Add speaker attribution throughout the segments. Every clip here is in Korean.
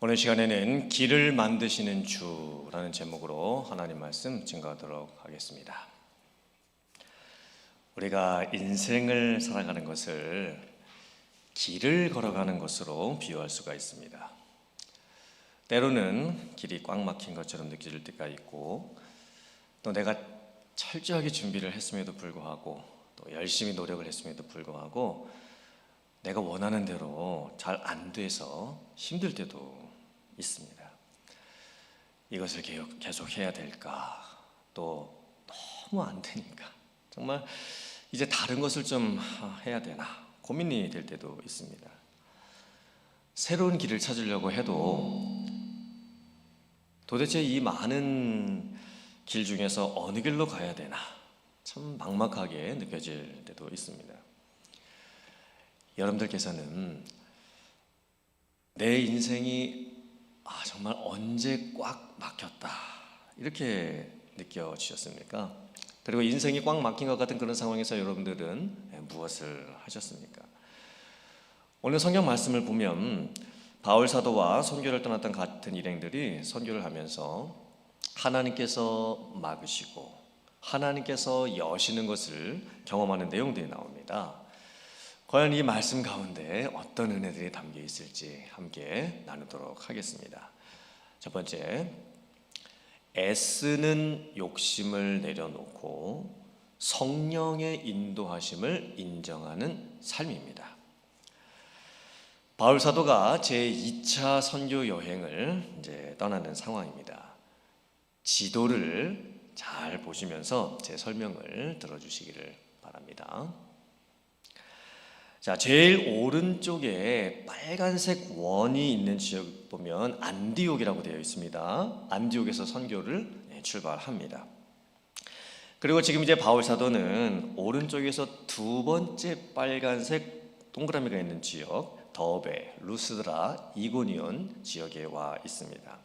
Speaker 1: 오늘 시간에는 길을 만드시는 주라는 제목으로 하나님 말씀 증거하도록 하겠습니다. 우리가 인생을 살아가는 것을 길을 걸어가는 것으로 비유할 수가 있습니다. 때로는 길이 꽉 막힌 것처럼 느껴질 때가 있고, 또 내가 철저하게 준비를 했음에도 불구하고, 또 열심히 노력을 했음에도 불구하고 내가 원하는 대로 잘 안 돼서 힘들 때도 있습니다. 이것을 계속 해야 될까? 또 너무 안 되니까 정말 이제 다른 것을 좀 해야 되나 고민이 될 때도 있습니다. 새로운 길을 찾으려고 해도 도대체 이 많은 길 중에서 어느 길로 가야 되나 참 막막하게 느껴질 때도 있습니다. 여러분들께서는 내 인생이 정말 언제 꽉 막혔다 이렇게 느껴지셨습니까? 그리고 인생이 꽉 막힌 것 같은 그런 상황에서 여러분들은 무엇을 하셨습니까? 오늘 성경 말씀을 보면 바울 사도와 선교를 떠났던 같은 일행들이 선교를 하면서 하나님께서 막으시고 하나님께서 여시는 것을 경험하는 내용들이 나옵니다. 과연 이 말씀 가운데 어떤 은혜들이 담겨 있을지 함께 나누도록 하겠습니다. 첫 번째, 애쓰는 욕심을 내려놓고 성령의 인도하심을 인정하는 삶입니다. 바울 사도가 제2차 선교 여행을 이제 떠나는 상황입니다. 지도를 잘 보시면서 제 설명을 들어주시기를 바랍니다. 자, 제일 오른쪽에 빨간색 원이 있는 지역 보면 안디옥이라고 되어 있습니다. 안디옥에서 선교를 출발합니다. 그리고 지금 이제 바울 사도는 오른쪽에서 두 번째 빨간색 동그라미가 있는 지역 더베, 루스드라, 이고니온 지역에 와 있습니다.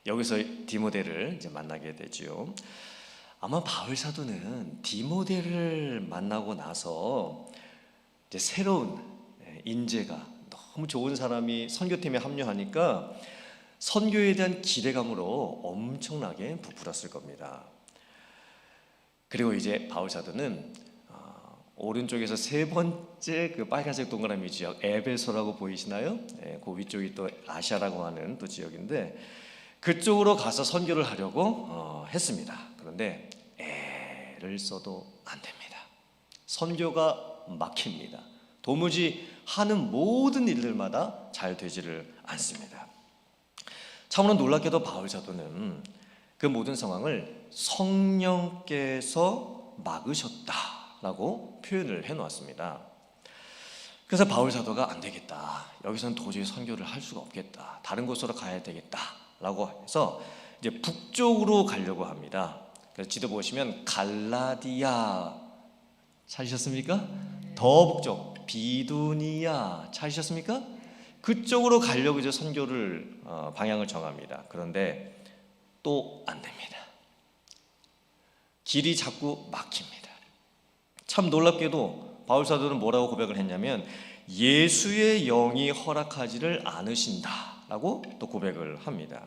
Speaker 1: 여기서 디모데를 이제 만나게 되죠. 아마 바울 사도는 디모데를 만나고 나서 이제 새로운 인재가 너무 좋은 사람이 선교팀에 합류하니까 선교에 대한 기대감으로 엄청나게 부풀었을 겁니다. 그리고 이제 바울 사도는 오른쪽에서 세 번째 그 빨간색 동그라미 지역 에베소라고 보이시나요? 그 위쪽이 또 아시아라고 하는 또 지역인데 그쪽으로 가서 선교를 하려고 했습니다. 그런데 애를 써도 안 됩니다. 선교가 막힙니다. 도무지 하는 모든 일들마다 잘 되지를 않습니다. 참으로 놀랍게도 바울 사도는 그 모든 상황을 성령께서 막으셨다라고 표현을 해놓았습니다. 그래서 바울 사도가 안 되겠다. 여기서는 도저히 선교를 할 수가 없겠다. 다른 곳으로 가야 되겠다라고 해서 이제 북쪽으로 가려고 합니다. 그래서 지도 보시면 갈라디아 찾으셨습니까? 더 북쪽 비두니아 찾으셨습니까? 그쪽으로 가려고 이제 선교를 방향을 정합니다. 그런데 또 안 됩니다. 길이 자꾸 막힙니다. 참 놀랍게도 바울 사도는 뭐라고 고백을 했냐면 예수의 영이 허락하지를 않으신다라고 또 고백을 합니다.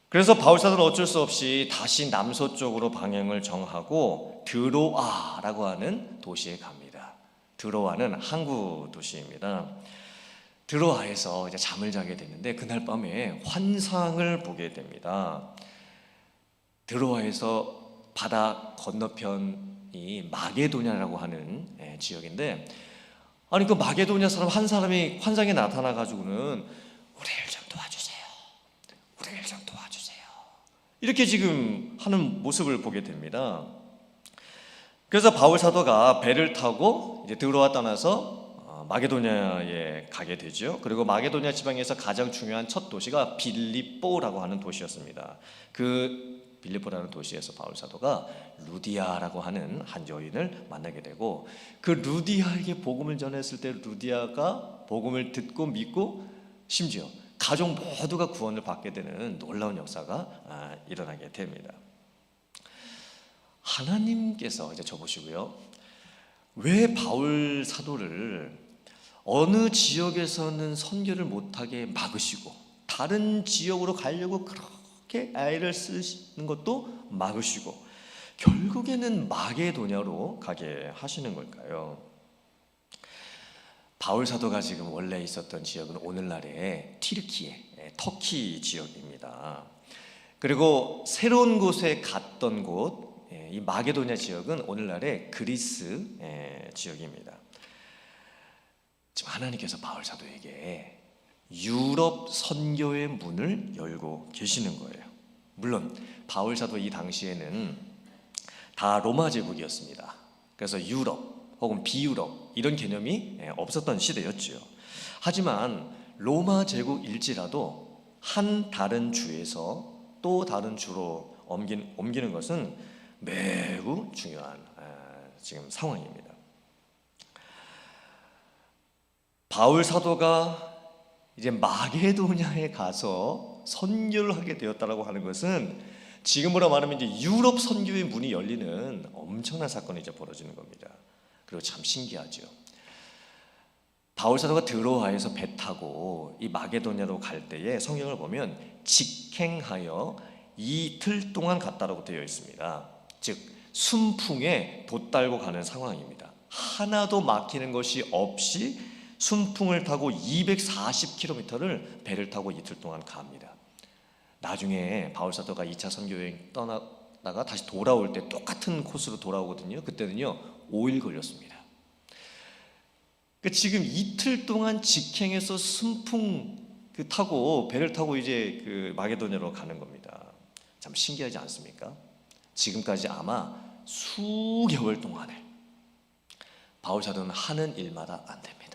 Speaker 1: 그래서 바울 사도는 어쩔 수 없이 다시 남서쪽으로 방향을 정하고 드로아라고 하는 도시에 갑니다. 드로아는 항구 도시입니다. 드로아에서 이제 잠을 자게 되는데 그날 밤에 환상을 보게 됩니다. 드로아에서 바다 건너편이 마게도냐라고 하는 지역인데 아니 그 마게도냐 사람 한 사람이 환상에 나타나 가지고는 우리를 좀 도와주세요. 우리를 좀 도와주세요. 이렇게 지금 하는 모습을 보게 됩니다. 그래서 바울 사도가 배를 타고 이제 드로아 떠나서 마게도냐에 가게 되죠. 그리고 마게도냐 지방에서 가장 중요한 첫 도시가 빌립보라고 하는 도시였습니다. 그 빌립보라는 도시에서 바울 사도가 루디아라고 하는 한 여인을 만나게 되고 그 루디아에게 복음을 전했을 때 루디아가 복음을 듣고 믿고 심지어 가족 모두가 구원을 받게 되는 놀라운 역사가 일어나게 됩니다. 하나님께서 이제 저보시고요. 왜 바울 사도를 어느 지역에서는 선교를 못하게 막으시고 다른 지역으로 가려고 그렇게 애를 쓰시는 것도 막으시고 결국에는 마게도냐로 가게 하시는 걸까요? 바울 사도가 지금 원래 있었던 지역은 오늘날의 튀르키예, 터키 지역입니다. 그리고 새로운 곳에 갔던 곳, 이 마게도냐 지역은 오늘날의 그리스 지역입니다. 지금 하나님께서 바울 사도에게 유럽 선교의 문을 열고 계시는 거예요. 물론 바울 사도 이 당시에는 다 로마 제국이었습니다. 그래서 유럽 혹은 비유럽 이런 개념이 없었던 시대였죠. 하지만 로마 제국일지라도 한 다른 주에서 또 다른 주로 옮기는 것은 매우 중요한 지금 상황입니다. 바울 사도가 이제 마게도냐에 가서 선교를 하게 되었다라고 하는 것은 지금으로 말하면 이제 유럽 선교의 문이 열리는 엄청난 사건이 이제 벌어지는 겁니다. 그리고 참 신기하죠. 바울 사도가 드로아에서 배 타고 이 마게도냐로 갈 때에 성경을 보면 직행하여 이틀 동안 갔다라고 되어 있습니다. 즉 순풍에 돛달고 가는 상황입니다. 하나도 막히는 것이 없이 순풍을 타고 240km를 배를 타고 이틀 동안 갑니다. 나중에 바울 사도가 2차 선교여행 떠나다가 다시 돌아올 때 똑같은 코스로 돌아오거든요. 그때는요 5일 걸렸습니다. 지금 이틀 동안 직행해서 순풍 타고 배를 타고 이제 그 마게도냐로 가는 겁니다. 참 신기하지 않습니까? 지금까지 아마 수개월 동안에 바울 사도는 하는 일마다 안 됩니다.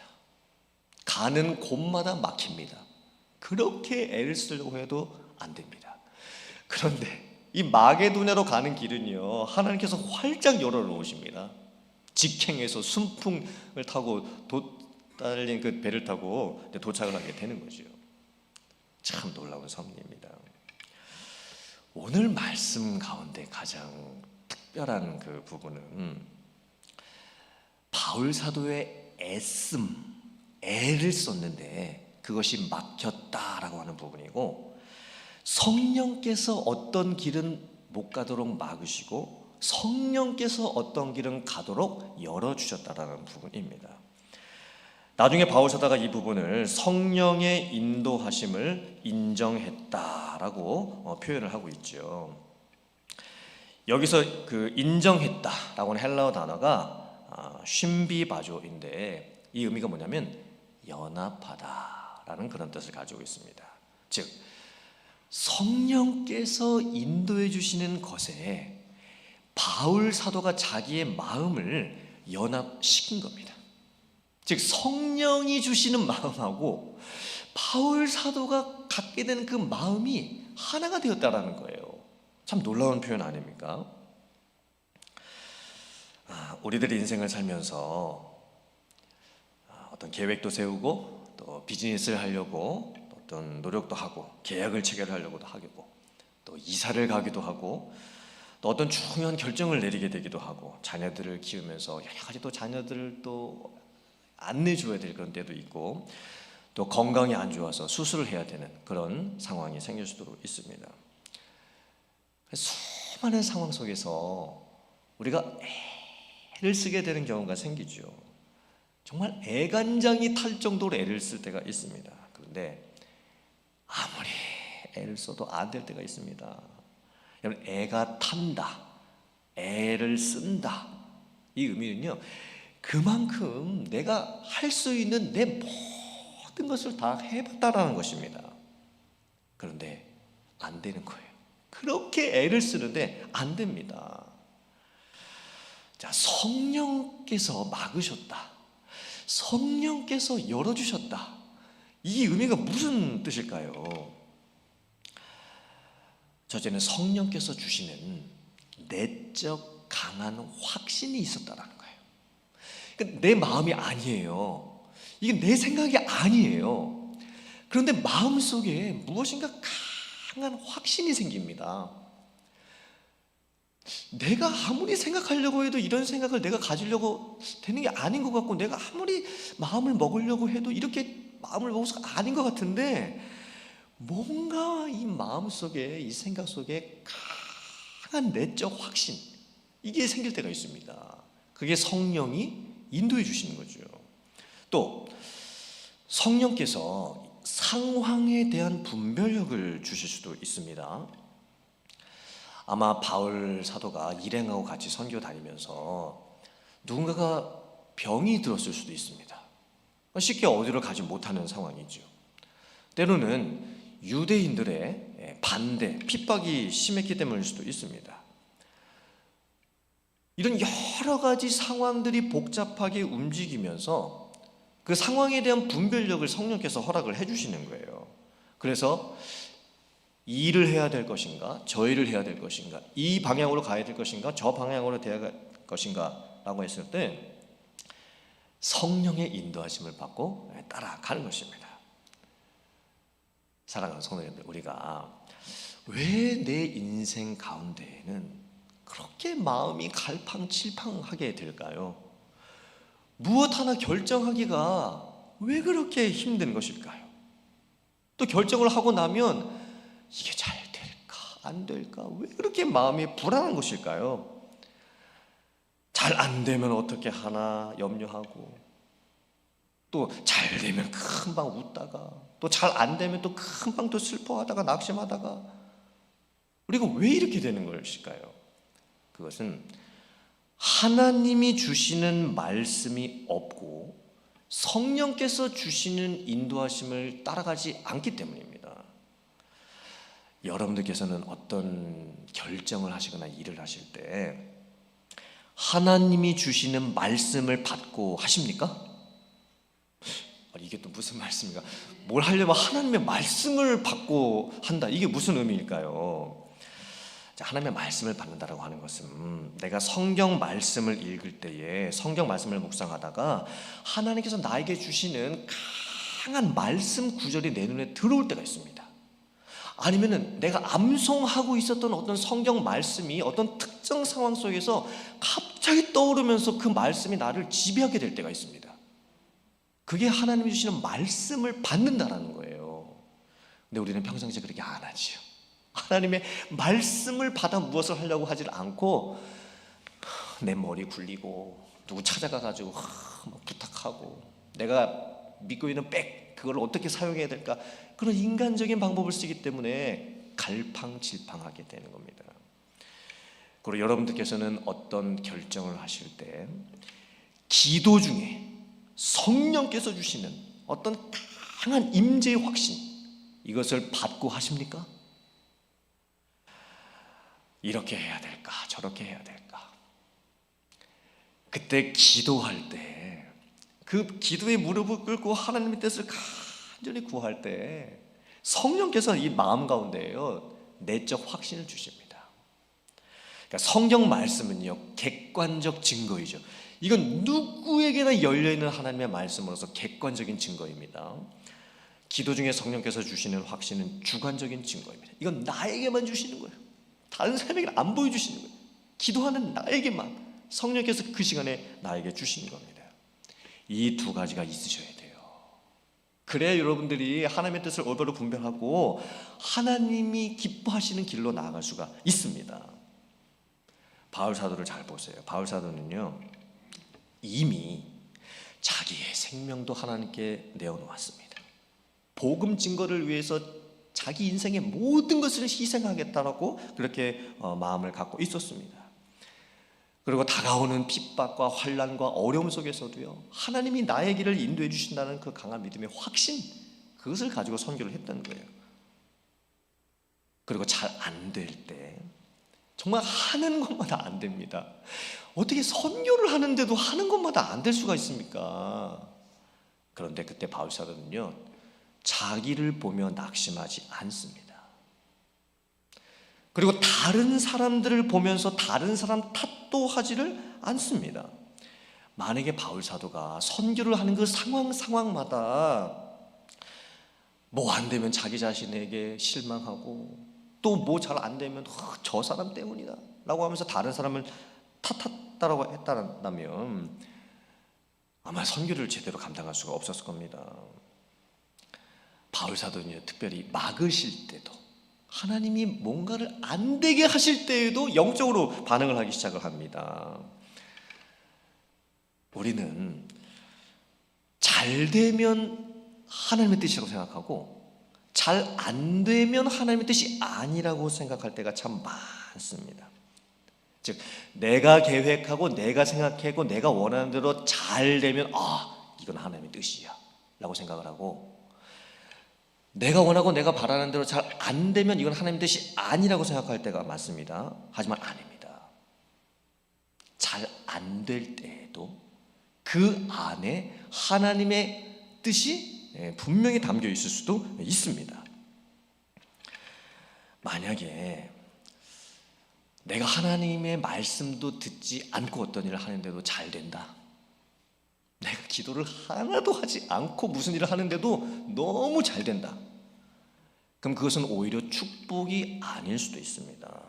Speaker 1: 가는 곳마다 막힙니다. 그렇게 애를 쓰려고 해도 안 됩니다. 그런데 이 마게도냐로 가는 길은요 하나님께서 활짝 열어 놓으십니다. 직행해서 순풍을 타고 달린 그 배를 타고 도착을 하게 되는 거죠. 참 놀라운 섭리입니다. 오늘 말씀 가운데 가장 특별한 그 부분은 바울 사도의 애를 썼는데 그것이 막혔다라고 하는 부분이고, 성령께서 어떤 길은 못 가도록 막으시고 성령께서 어떤 길은 가도록 열어주셨다라는 부분입니다. 나중에 바울 사도가 이 부분을 성령의 인도하심을 인정했다라고 표현을 하고 있죠. 여기서 그 인정했다라고 하는 헬라어 단어가 쉼비바조인데 이 의미가 뭐냐면 연합하다라는 그런 뜻을 가지고 있습니다. 즉 성령께서 인도해 주시는 것에 바울 사도가 자기의 마음을 연합시킨 겁니다. 즉 성령이 주시는 마음하고 바울 사도가 갖게 되는 그 마음이 하나가 되었다라는 거예요. 참 놀라운 표현 아닙니까? 우리들의 인생을 살면서 어떤 계획도 세우고 또 비즈니스를 하려고 어떤 노력도 하고 계약을 체결하려고도 하고 또 이사를 가기도 하고 또 어떤 중요한 결정을 내리게 되기도 하고 자녀들을 키우면서 여러 가지 또 자녀들을 또 안내줘야 될 그런 때도 있고 또 건강이 안 좋아서 수술을 해야 되는 그런 상황이 생길 수도 있습니다. 수많은 상황 속에서 우리가 애를 쓰게 되는 경우가 생기죠. 정말 애간장이 탈 정도로 애를 쓸 때가 있습니다. 그런데 아무리 애를 써도 안 될 때가 있습니다. 여러분, 애가 탄다, 애를 쓴다, 이 의미는요 그만큼 내가 할 수 있는 내 모든 것을 다 해봤다라는 것입니다. 그런데 안 되는 거예요. 그렇게 애를 쓰는데 안 됩니다. 자, 성령께서 막으셨다, 성령께서 열어주셨다, 이 의미가 무슨 뜻일까요? 첫째는 성령께서 주시는 내적 강한 확신이 있었다라는 거예요. 그러니까 내 마음이 아니에요. 이게 내 생각이 아니에요. 그런데 마음속에 무엇인가 강한 확신이 생깁니다. 내가 아무리 생각하려고 해도 이런 생각을 내가 가지려고 되는 게 아닌 것 같고, 내가 아무리 마음을 먹으려고 해도 이렇게 마음을 먹어서 아닌 것 같은데 뭔가 이 마음속에, 이 생각 속에 강한 내적 확신, 이게 생길 때가 있습니다. 그게 성령이 인도해 주시는 거죠. 또 성령께서 상황에 대한 분별력을 주실 수도 있습니다. 아마 바울 사도가 일행하고 같이 선교 다니면서 누군가가 병이 들었을 수도 있습니다. 쉽게 어디로 가지 못하는 상황이죠. 때로는 유대인들의 반대, 핍박이 심했기 때문일 수도 있습니다. 이런 여러 가지 상황들이 복잡하게 움직이면서 그 상황에 대한 분별력을 성령께서 허락을 해주시는 거예요. 그래서 이 일을 해야 될 것인가, 저 일을 해야 될 것인가, 이 방향으로 가야 될 것인가, 저 방향으로 돼야 될 것인가 라고 했을 때 성령의 인도하심을 받고 따라가는 것입니다. 사랑하는 성도님들, 우리가 왜 내 인생 가운데에는 그렇게 마음이 갈팡질팡하게 될까요? 무엇 하나 결정하기가 왜 그렇게 힘든 것일까요? 또 결정을 하고 나면 이게 잘 될까 안 될까 왜 그렇게 마음이 불안한 것일까요? 잘 안 되면 어떻게 하나 염려하고, 또 잘 되면 금방 웃다가, 또 잘 안 되면 또 금방 또 슬퍼하다가 낙심하다가, 우리가 왜 이렇게 되는 것일까요? 그것은 하나님이 주시는 말씀이 없고 성령께서 주시는 인도하심을 따라가지 않기 때문입니다. 여러분들께서는 어떤 결정을 하시거나 일을 하실 때 하나님이 주시는 말씀을 받고 하십니까? 이게 또 무슨 말씀인가? 뭘 하려면 하나님의 말씀을 받고 한다. 이게 무슨 의미일까요? 하나님의 말씀을 받는다라고 하는 것은 내가 성경 말씀을 읽을 때에 성경 말씀을 묵상하다가 하나님께서 나에게 주시는 강한 말씀 구절이 내 눈에 들어올 때가 있습니다. 아니면은 내가 암송하고 있었던 어떤 성경 말씀이 어떤 특정 상황 속에서 갑자기 떠오르면서 그 말씀이 나를 지배하게 될 때가 있습니다. 그게 하나님이 주시는 말씀을 받는다라는 거예요. 근데 우리는 평상시에 그렇게 안 하지요. 하나님의 말씀을 받아 무엇을 하려고 하질 않고 내 머리 굴리고 누구 찾아가가지고 막 부탁하고 내가 믿고 있는 그걸 어떻게 사용해야 될까, 그런 인간적인 방법을 쓰기 때문에 갈팡질팡하게 되는 겁니다. 그리고 여러분들께서는 어떤 결정을 하실 때 기도 중에 성령께서 주시는 어떤 강한 임재의 확신, 이것을 받고 하십니까? 이렇게 해야 될까 저렇게 해야 될까, 그때 기도할 때 그 기도의 무릎을 꿇고 하나님의 뜻을 간절히 구할 때 성령께서 이 마음 가운데에요 내적 확신을 주십니다. 그러니까 성경 말씀은요 객관적 증거이죠. 이건 누구에게나 열려있는 하나님의 말씀으로서 객관적인 증거입니다. 기도 중에 성령께서 주시는 확신은 주관적인 증거입니다. 이건 나에게만 주시는 거예요. 다른 사람에게 안 보여주시는 거예요. 기도하는 나에게만 성령께서 그 시간에 나에게 주시는 겁니다. 이 두 가지가 있으셔야 돼요. 그래야 여러분들이 하나님의 뜻을 올바로 분별하고 하나님이 기뻐하시는 길로 나아갈 수가 있습니다. 바울 사도를 잘 보세요. 바울 사도는요 이미 자기의 생명도 하나님께 내어놓았습니다. 복음 증거를 위해서 자기 인생의 모든 것을 희생하겠다라고 그렇게 마음을 갖고 있었습니다. 그리고 다가오는 핍박과 환난과 어려움 속에서도요 하나님이 나의 길을 인도해 주신다는 그 강한 믿음의 확신, 그것을 가지고 선교를 했다는 거예요. 그리고 잘 안 될 때 정말 하는 것마다 안 됩니다. 어떻게 선교를 하는데도 하는 것마다 안 될 수가 있습니까? 그런데 그때 바울 사도는요 자기를 보며 낙심하지 않습니다. 그리고 다른 사람들을 보면서 다른 사람 탓도 하지를 않습니다. 만약에 바울 사도가 선교를 하는 그 상황마다 뭐 안 되면 자기 자신에게 실망하고 또 뭐 잘 안 되면 저 사람 때문이다 라고 하면서 다른 사람을 탓했다라고 아마 선교를 제대로 감당할 수가 없었을 겁니다. 바울 사도는요, 특별히 막으실 때도, 하나님이 뭔가를 안 되게 하실 때에도 영적으로 반응을 하기 시작을 합니다. 우리는 잘 되면 하나님의 뜻이라고 생각하고 잘 안 되면 하나님의 뜻이 아니라고 생각할 때가 참 많습니다. 즉, 내가 계획하고 내가 생각하고 내가 원하는 대로 잘 되면 이건 하나님의 뜻이야 라고 생각을 하고, 내가 원하고 내가 바라는 대로 잘 안 되면 이건 하나님의 뜻이 아니라고 생각할 때가 많습니다. 하지만 아닙니다. 잘 안 될 때에도 그 안에 하나님의 뜻이 분명히 담겨 있을 수도 있습니다. 만약에 내가 하나님의 말씀도 듣지 않고 어떤 일을 하는데도 잘 된다, 내가 기도를 하나도 하지 않고 무슨 일을 하는데도 너무 잘 된다, 그럼 그것은 오히려 축복이 아닐 수도 있습니다.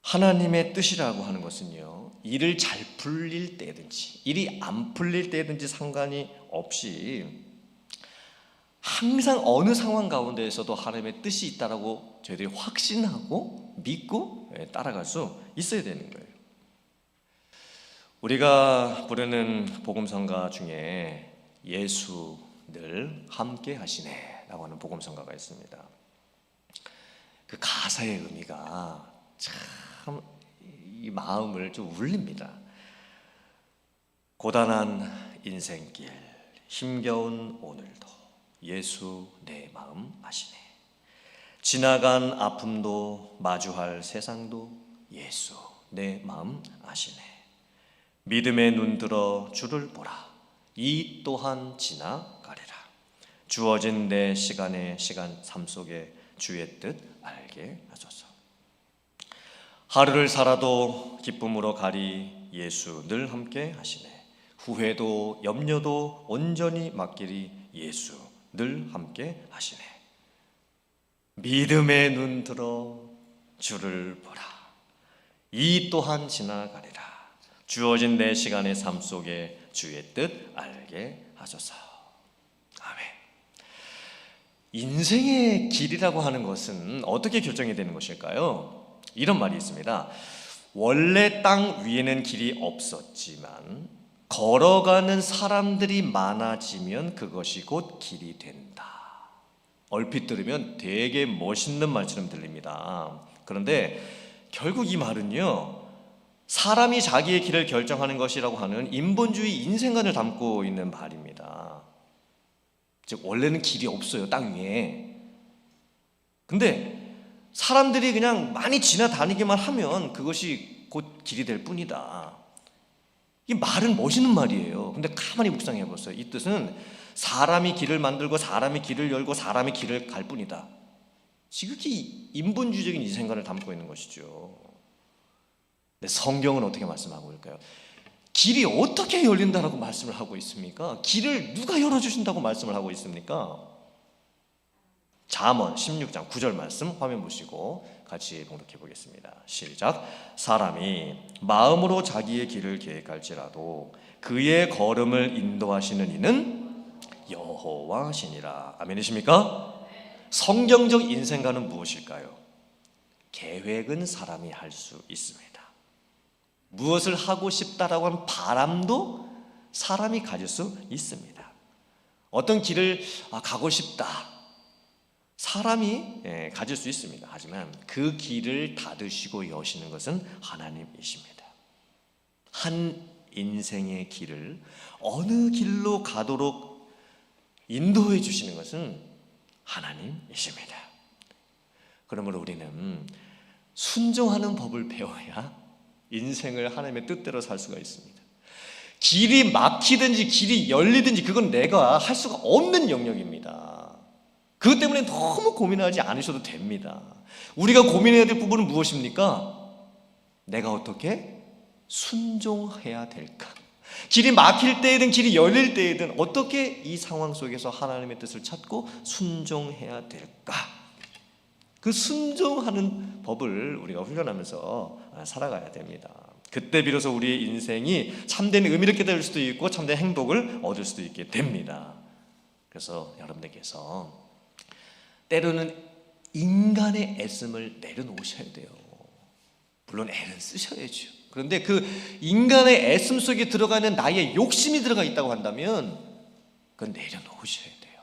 Speaker 1: 하나님의 뜻이라고 하는 것은요, 일을 잘 풀릴 때든지 일이 안 풀릴 때든지 상관이 없이 항상 어느 상황 가운데에서도 하나님의 뜻이 있다라고 저희들이 확신하고 믿고 따라갈 수 있어야 되는 거예요. 우리가 부르는 복음성가 중에 예수 늘 함께 하시네 라고 하는 복음성가가 있습니다. 그 가사의 의미가 참 이 마음을 좀 울립니다. 고단한 인생길, 힘겨운 오늘도 예수 내 마음 아시네. 지나간 아픔도 마주할 세상도 예수 내 마음 아시네. 믿음의 눈 들어 주를 보라. 이 또한 지나가리라. 주어진 내 시간의 시간 삶 속에 주의 뜻 알게 하소서. 하루를 살아도 기쁨으로 가리 예수 늘 함께 하시네. 후회도 염려도 온전히 맡기리 예수 늘 함께 하시네. 믿음의 눈 들어 주를 보라. 이 또한 지나가리라. 주어진 내 시간의 삶 속에 주의 뜻 알게 하소서. 아멘. 인생의 길이라고 하는 것은 어떻게 결정이 되는 것일까요? 이런 말이 있습니다. 원래 땅 위에는 길이 없었지만 걸어가는 사람들이 많아지면 그것이 곧 길이 된다. 얼핏 들으면 되게 멋있는 말처럼 들립니다. 그런데 결국 이 말은요, 사람이 자기의 길을 결정하는 것이라고 하는 인본주의 인생관을 담고 있는 말입니다. 즉 원래는 길이 없어요, 땅 위에. 근데 사람들이 그냥 많이 지나다니기만 하면 그것이 곧 길이 될 뿐이다. 이 말은 멋있는 말이에요. 근데 가만히 묵상해 보세요. 이 뜻은 사람이 길을 만들고 사람이 길을 열고 사람이 길을 갈 뿐이다. 지극히 인본주의적인 인생관을 담고 있는 것이죠. 근데 성경은 어떻게 말씀하고 있을까요? 길이 어떻게 열린다라고 말씀을 하고 있습니까? 길을 누가 열어주신다고 말씀을 하고 있습니까? 잠언 16장 9절 말씀 화면 보시고 같이 봉독해 보겠습니다. 시작. 사람이 마음으로 자기의 길을 계획할지라도 그의 걸음을 인도하시는 이는 여호와시니라. 아멘이십니까? 성경적 인생관은 무엇일까요? 계획은 사람이 할 수 있습니다. 무엇을 하고 싶다라고 하는 바람도 사람이 가질 수 있습니다. 어떤 길을 가고 싶다, 사람이 가질 수 있습니다. 하지만 그 길을 닫으시고 여시는 것은 하나님이십니다. 한 인생의 길을 어느 길로 가도록 인도해 주시는 것은 하나님이십니다. 그러므로 우리는 순종하는 법을 배워야 인생을 하나님의 뜻대로 살 수가 있습니다. 길이 막히든지 길이 열리든지 그건 내가 할 수가 없는 영역입니다. 그것 때문에 너무 고민하지 않으셔도 됩니다. 우리가 고민해야 될 부분은 무엇입니까? 내가 어떻게 순종해야 될까? 길이 막힐 때이든 길이 열릴 때이든 어떻게 이 상황 속에서 하나님의 뜻을 찾고 순종해야 될까? 그 순종하는 법을 우리가 훈련하면서 살아가야 됩니다. 그때 비로소 우리의 인생이 참된 의미를 깨달을 수도 있고 참된 행복을 얻을 수도 있게 됩니다. 그래서 여러분들께서 때로는 인간의 애씀을 내려놓으셔야 돼요. 물론 애는 쓰셔야죠. 그런데 그 인간의 애씀 속에 들어가는 나의 욕심이 들어가 있다고 한다면 그건 내려놓으셔야 돼요.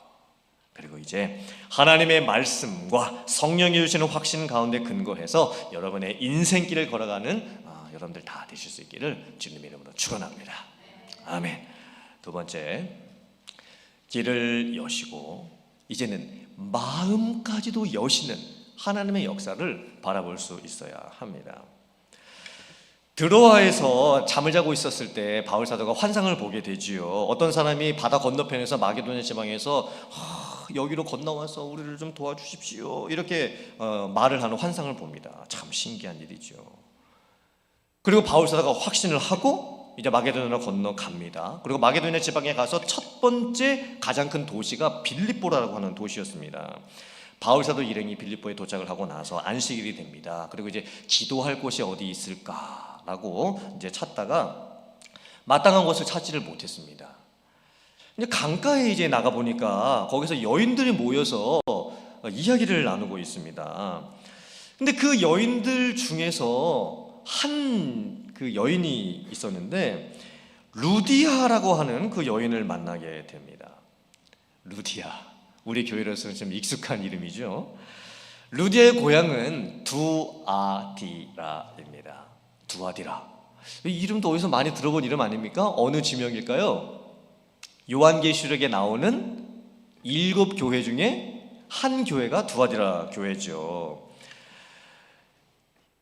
Speaker 1: 그리고 이제 하나님의 말씀과 성령이 주시는 확신 가운데 근거해서 여러분의 인생길을 걸어가는 여러분들 다 되실 수 있기를 주님의 이름으로 축원합니다. 아멘. 두 번째, 길을 여시고 이제는 마음까지도 여시는 하나님의 역사를 바라볼 수 있어야 합니다. 드로아에서 잠을 자고 있었을 때 바울 사도가 환상을 보게 되지요. 어떤 사람이 바다 건너편에서 마게도냐 지방에서 여기로 건너와서 우리를 좀 도와주십시오 이렇게 말을 하는 환상을 봅니다. 참 신기한 일이죠. 그리고 바울 사도가 확신을 하고 이제 마게도냐로 건너갑니다. 그리고 마게도냐 지방에 가서 첫 번째 가장 큰 도시가 빌립보라고 하는 도시였습니다. 바울 사도 일행이 빌립보에 도착을 하고 나서 안식일이 됩니다. 그리고 이제 기도할 곳이 어디 있을까라고 이제 찾다가 마땅한 곳을 찾지를 못했습니다. 이제 강가에 이제 나가 보니까 거기서 여인들이 모여서 이야기를 나누고 있습니다. 근데 그 여인들 중에서 한 그 여인이 있었는데 루디아라고 하는 그 여인을 만나게 됩니다. 루디아, 우리 교회로서는 좀 익숙한 이름이죠. 루디아의 고향은 두아디라입니다. 두아디라. 이 이름도 어디서 많이 들어본 이름 아닙니까? 어느 지명일까요? 요한계시록에 나오는 7 교회 중에 한 교회가 두아디라 교회죠.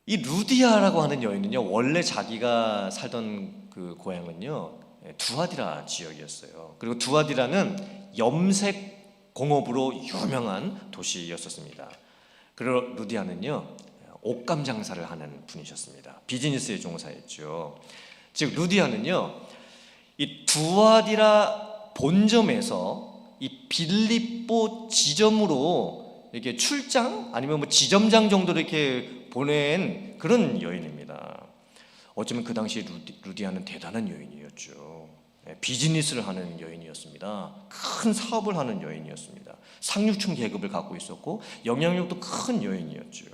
Speaker 1: 이 루디아라고 하는 여인은요, 원래 자기가 살던 그 고향은요 두아디라 지역이었어요. 그리고 두아디라는 염색 공업으로 유명한 도시였었습니다. 그리고 루디아는요 옷감 장사를 하는 분이셨습니다. 비즈니스에 종사했죠. 즉 루디아는요 이 두아디라 본점에서 이 빌립보 지점으로 이렇게 출장 아니면 뭐 지점장 정도로 이렇게 보낸 그런 여인입니다. 어쩌면 그 당시 루디아는 대단한 여인이었죠. 비즈니스를 하는 여인이었습니다. 큰 사업을 하는 여인이었습니다. 상류층 계급을 갖고 있었고 영향력도 큰 여인이었죠.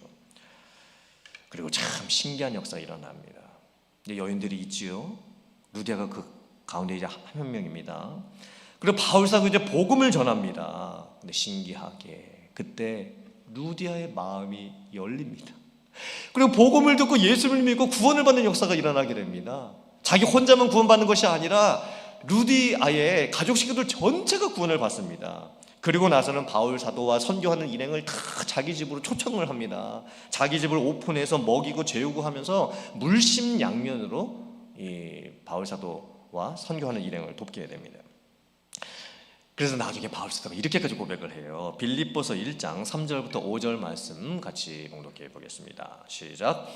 Speaker 1: 그리고 참 신기한 역사가 일어납니다. 여인들이 있지요. 루디아가 그 가운데 이제 한 명입니다. 그리고 바울 사도가 이제 복음을 전합니다. 근데 신기하게 그때 루디아의 마음이 열립니다. 그리고 복음을 듣고 예수를 믿고 구원을 받는 역사가 일어나게 됩니다. 자기 혼자만 구원받는 것이 아니라 루디아의 가족 식구들 전체가 구원을 받습니다. 그리고 나서는 바울 사도와 선교하는 일행을 다 자기 집으로 초청을 합니다. 자기 집을 오픈해서 먹이고 재우고 하면서 물심양면으로 이 바울 사도와 선교하는 일행을 돕게 됩니다. 그래서 나중에 바울 사도가 이렇게까지 고백을 해요. 빌립보서 1장 3절부터 5절 말씀 같이 봉독해 보겠습니다. 시작.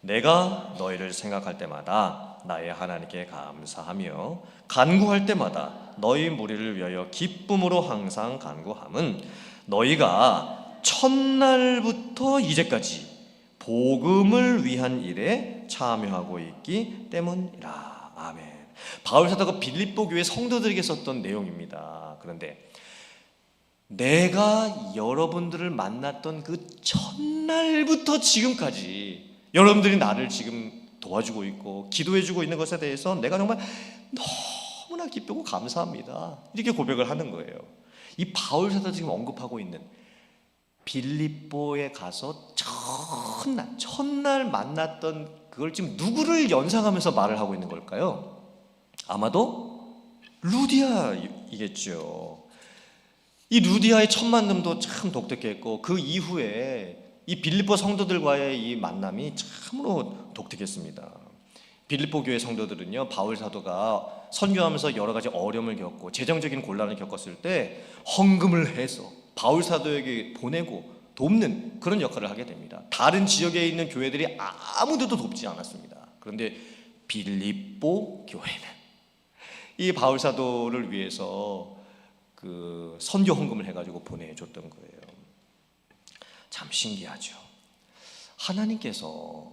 Speaker 1: 내가 너희를 생각할 때마다 나의 하나님께 감사하며 간구할 때마다 너희 무리를 위하여 기쁨으로 항상 간구함은 너희가 첫날부터 이제까지 복음을 위한 일에 참여하고 있기 때문이라. 아멘. 바울 사도가 빌립보 교회 성도들에게 썼던 내용입니다. 그런데 내가 여러분들을 만났던 그 첫날부터 지금까지 여러분들이 나를 지금 도와주고 있고 기도해주고 있는 것에 대해서 내가 정말 너무나 기쁘고 감사합니다. 이렇게 고백을 하는 거예요. 이 바울 사도가 지금 언급하고 있는 빌립보에 가서 첫날 만났던 그걸 지금 누구를 연상하면서 말을 하고 있는 걸까요? 아마도 루디아이겠죠. 이 루디아의 첫 만남도 참 독특했고 그 이후에 이 빌립보 성도들과의 이 만남이 참으로 독특했습니다. 빌립보 교회 성도들은요 바울 사도가 선교하면서 여러 가지 어려움을 겪고 재정적인 곤란을 겪었을 때 헌금을 해서 바울 사도에게 보내고 돕는 그런 역할을 하게 됩니다. 다른 지역에 있는 교회들이 아무도 돕지 않았습니다. 그런데 빌립보 교회는 이 바울 사도를 위해서 그 선교 헌금을 해가지고 보내줬던 거예요. 참 신기하죠. 하나님께서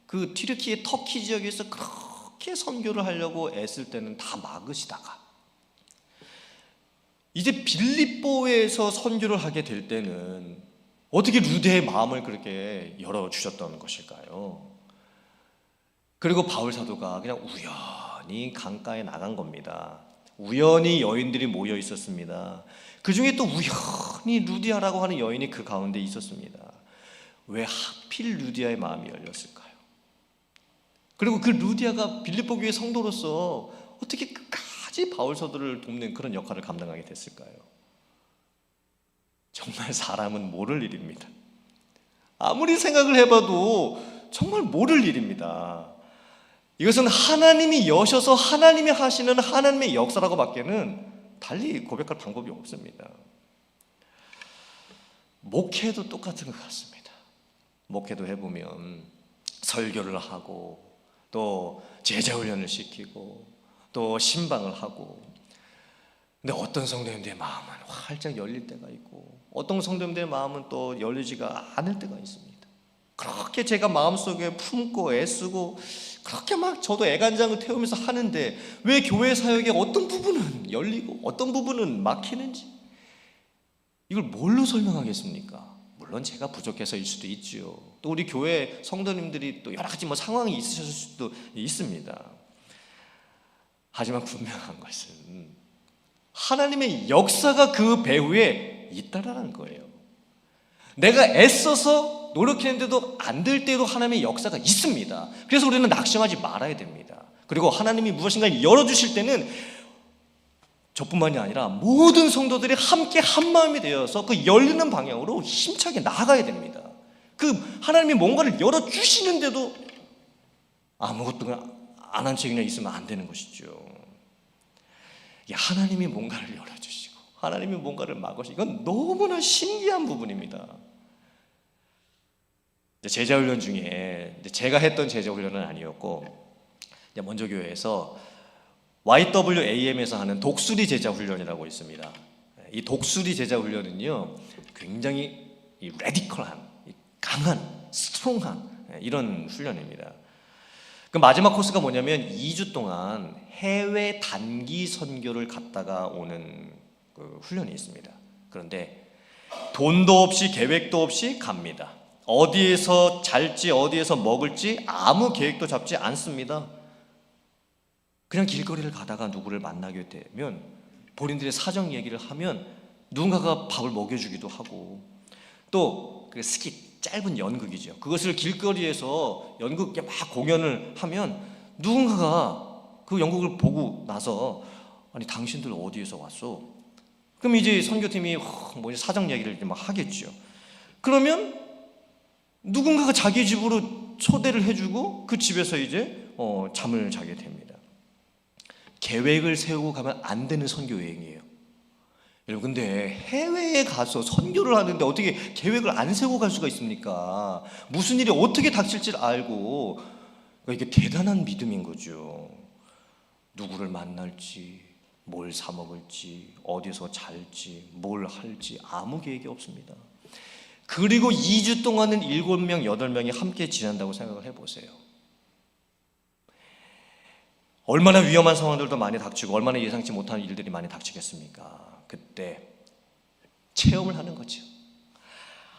Speaker 1: 그 튀르키예 터키 지역에서 그렇게 선교를 하려고 애쓸 때는 다 막으시다가 이제 빌립보에서 선교를 하게 될 때는 어떻게 루디아의 마음을 그렇게 열어주셨던 것일까요? 그리고 바울 사도가 그냥 우연히 강가에 나간 겁니다. 우연히 여인들이 모여 있었습니다. 그 중에 또 우연히 루디아라고 하는 여인이 그 가운데 있었습니다. 왜 하필 루디아의 마음이 열렸을까요? 그리고 그 루디아가 빌립보 교회 성도로서 어떻게 끝까지 바울 사도를 돕는 그런 역할을 감당하게 됐을까요? 정말 사람은 모를 일입니다. 아무리 생각을 해봐도 정말 모를 일입니다. 이것은 하나님이 여셔서 하나님이 하시는 하나님의 역사라고 밖에는 달리 고백할 방법이 없습니다. 목회도 똑같은 것 같습니다. 목회도 해보면 설교를 하고 또 제자훈련을 시키고 또 신방을 하고, 근데 어떤 성도님들의 마음은 활짝 열릴 때가 있고 어떤 성도님들의 마음은 또 열리지가 않을 때가 있습니다. 그렇게 제가 마음속에 품고 애쓰고 그렇게 막 저도 애간장을 태우면서 하는데 왜 교회 사역의 어떤 부분은 열리고 어떤 부분은 막히는지, 이걸 뭘로 설명하겠습니까? 물론 제가 부족해서일 수도 있지요. 또 우리 교회 성도님들이 또 여러 가지 상황이 있으실 수도 있습니다. 하지만 분명한 것은 하나님의 역사가 그 배후에 있다라는 거예요. 내가 애써서 노력했는데도 안 될 때도 하나님의 역사가 있습니다. 그래서 우리는 낙심하지 말아야 됩니다. 그리고 하나님이 무엇인가 열어주실 때는 저뿐만이 아니라 모든 성도들이 함께 한마음이 되어서 그 열리는 방향으로 힘차게 나아가야 됩니다. 그 하나님이 뭔가를 열어주시는데도 아무것도 안 한 채 그냥 있으면 안 되는 것이죠. 하나님이 뭔가를 열어주시고 하나님이 뭔가를 막으시고, 이건 너무나 신기한 부분입니다. 제자훈련 중에 제가 했던 제자훈련은 아니었고, 먼저 교회에서 YWAM에서 하는 독수리 제자훈련이라고 있습니다. 이 독수리 제자훈련은요 굉장히 레디컬한, 강한, 스트롱한 이런 훈련입니다. 그 마지막 코스가 뭐냐면 2주 동안 해외 단기 선교를 갔다가 오는 그 훈련이 있습니다. 그런데 돈도 없이 계획도 없이 갑니다. 어디에서 잘지 어디에서 먹을지 아무 계획도 잡지 않습니다. 그냥 길거리를 가다가 누구를 만나게 되면 본인들의 사정 얘기를 하면 누군가가 밥을 먹여주기도 하고, 또 그 스킷, 짧은 연극이죠. 그것을 길거리에서 연극 막 공연을 하면 누군가가 그 연극을 보고 나서 아니 당신들 어디에서 왔어? 그럼 이제 선교팀이 사정 얘기를 막 하겠죠. 그러면 누군가가 자기 집으로 초대를 해주고 그 집에서 이제 잠을 자게 됩니다. 계획을 세우고 가면 안 되는 선교 여행이에요. 여러분, 근데 해외에 가서 선교를 하는데 어떻게 계획을 안 세우고 갈 수가 있습니까? 무슨 일이 어떻게 닥칠지 알고, 이게 대단한 믿음인 거죠. 누구를 만날지, 뭘 사 먹을지, 어디서 잘지, 뭘 할지 아무 계획이 없습니다. 그리고 2주 동안은 7명, 8명이 함께 지낸다고 생각을 해보세요. 얼마나 위험한 상황들도 많이 닥치고 얼마나 예상치 못한 일들이 많이 닥치겠습니까? 그때 체험을 하는 거죠.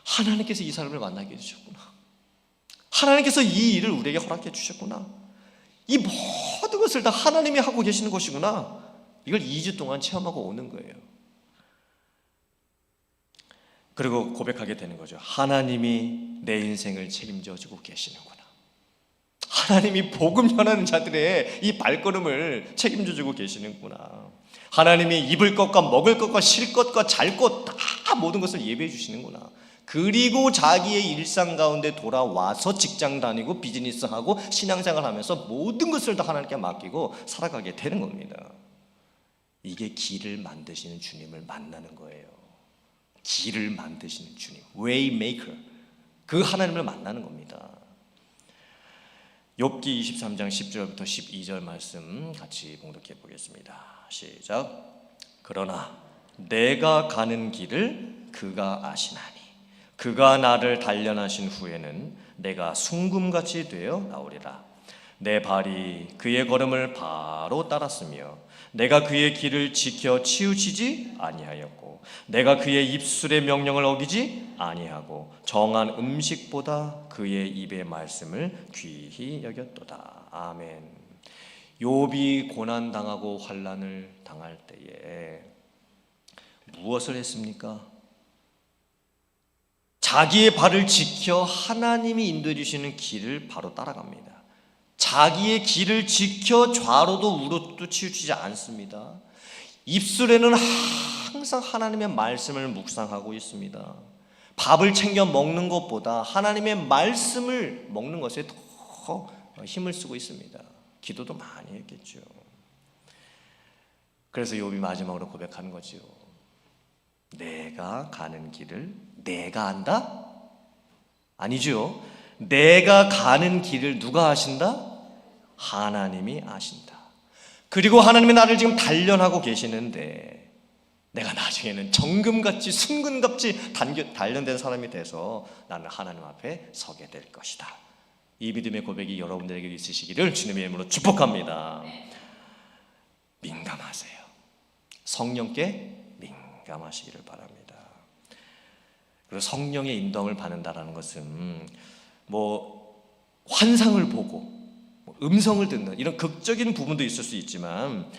Speaker 1: 하나님께서 이 사람을 만나게 해주셨구나. 하나님께서 이 일을 우리에게 허락해 주셨구나. 이 모든 것을 다 하나님이 하고 계시는 것이구나. 이걸 2주 동안 체험하고 오는 거예요. 그리고 고백하게 되는 거죠. 하나님이 내 인생을 책임져 주고 계시는구나. 하나님이 복음 전하는 자들의 이 발걸음을 책임져 주고 계시는구나. 하나님이 입을 것과 먹을 것과 쉴 것과 잘 것 다 모든 것을 예배해 주시는구나. 그리고 자기의 일상 가운데 돌아와서 직장 다니고 비즈니스하고 신앙생활 하면서 모든 것을 다 하나님께 맡기고 살아가게 되는 겁니다. 이게 길을 만드시는 주님을 만나는 거예요. 길을 만드시는 주님, Waymaker, 그 하나님을 만나는 겁니다. 욥기 23장 10절부터 12절 말씀 같이 봉독해 보겠습니다. 시작. 그러나 내가 가는 길을 그가 아시나니 그가 나를 단련하신 후에는 내가 순금같이 되어 나오리라. 내 발이 그의 걸음을 바로 따랐으며 내가 그의 길을 지켜 치우치지 아니하였고 내가 그의 입술의 명령을 어기지 아니하고 정한 음식보다 그의 입의 말씀을 귀히 여겼도다. 아멘. 욥이 고난 당하고 환난을 당할 때에 무엇을 했습니까? 자기의 발을 지켜 하나님이 인도해 주시는 길을 바로 따라갑니다. 자기의 길을 지켜 좌로도 우로도 치우치지 않습니다. 입술에는 항상 하나님의 말씀을 묵상하고 있습니다. 밥을 챙겨 먹는 것보다 하나님의 말씀을 먹는 것에 더 힘을 쓰고 있습니다. 기도도 많이 했겠죠. 그래서 욥이 마지막으로 고백하는 거죠. 내가 가는 길을 내가 안다? 아니죠. 내가 가는 길을 누가 아신다? 하나님이 아신다. 그리고 하나님이 나를 지금 단련하고 계시는데 내가 나중에는 정금같이 순금같이 단련된 사람이 돼서 나는 하나님 앞에 서게 될 것이다. 이 믿음의 고백이 여러분들에게 있으시기를 주님의 이름으로 축복합니다. 민감하세요. 성령께 민감하시기를 바랍니다. 그리고 성령의 인도함을 받는다라는 것은 환상을 보고 음성을 듣는 이런 극적인 부분도 있을 수 있지만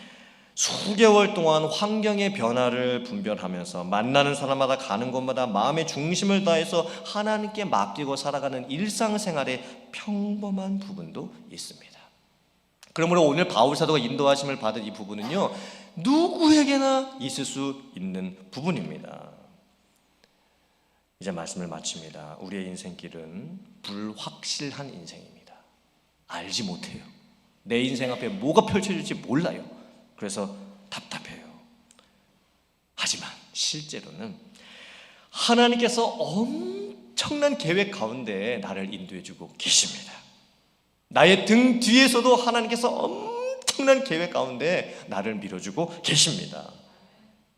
Speaker 1: 수개월 동안 환경의 변화를 분별하면서 만나는 사람마다 가는 곳마다 마음의 중심을 다해서 하나님께 맡기고 살아가는 일상생활의 평범한 부분도 있습니다. 그러므로 오늘 바울 사도가 인도하심을 받은 이 부분은요, 누구에게나 있을 수 있는 부분입니다. 이제 말씀을 마칩니다. 우리의 인생길은 불확실한 인생입니다. 알지 못해요. 내 인생 앞에 뭐가 펼쳐질지 몰라요. 그래서 답답해요. 하지만 실제로는 하나님께서 엄청난 계획 가운데 나를 인도해주고 계십니다. 나의 등 뒤에서도 하나님께서 엄청난 계획 가운데 나를 밀어주고 계십니다.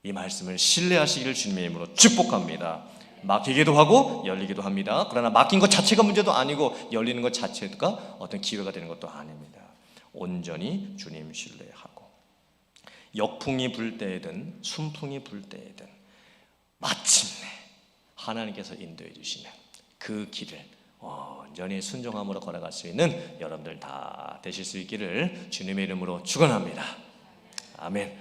Speaker 1: 이 말씀을 신뢰하시기를 주님의 이름으로 축복합니다. 막히기도 하고 열리기도 합니다. 그러나 막힌 것 자체가 문제도 아니고 열리는 것 자체가 어떤 기회가 되는 것도 아닙니다. 온전히 주님 신뢰하고 역풍이 불 때에든 순풍이 불 때에든 마침내 하나님께서 인도해 주시는 그 길을 온전히 순종함으로 걸어갈 수 있는 여러분들 다 되실 수 있기를 주님의 이름으로 축원합니다. 아멘.